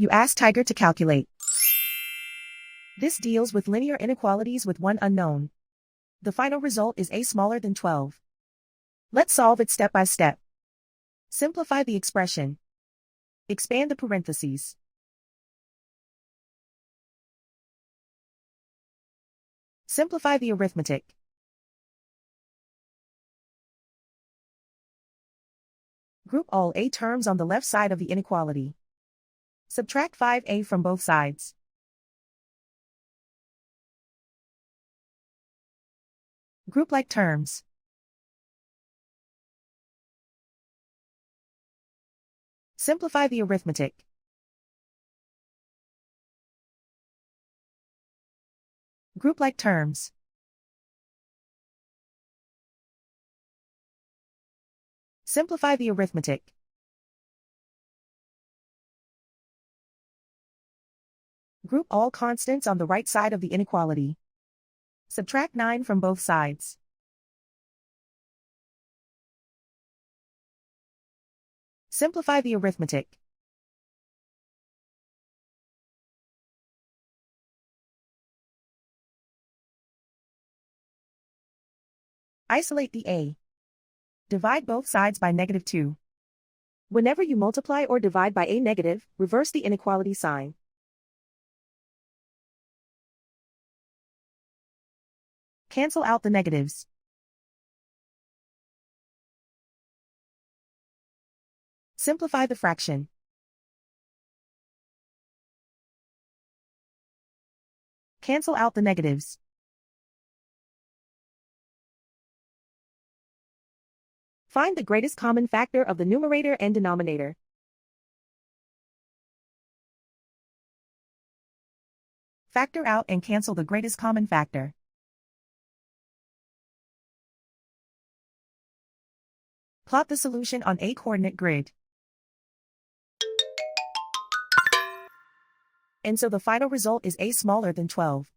You ask Tiger to calculate. This deals with linear inequalities with one unknown. The final result is a smaller than 12. Let's solve it step by step. Simplify the expression. Expand the parentheses. Simplify the arithmetic. Group all a terms on the left side of the inequality. Subtract 5a from both sides. Group like terms. Simplify the arithmetic. Group like terms. Simplify the arithmetic. Group all constants on the right side of the inequality. Subtract 9 from both sides. Simplify the arithmetic. Isolate the a. Divide both sides by -2. Whenever you multiply or divide by a negative, reverse the inequality sign. Cancel out the negatives. Simplify the fraction. Cancel out the negatives. Find the greatest common factor of the numerator and denominator. Factor out and cancel the greatest common factor. Plot the solution on a coordinate grid. And so the final result is a smaller than 12.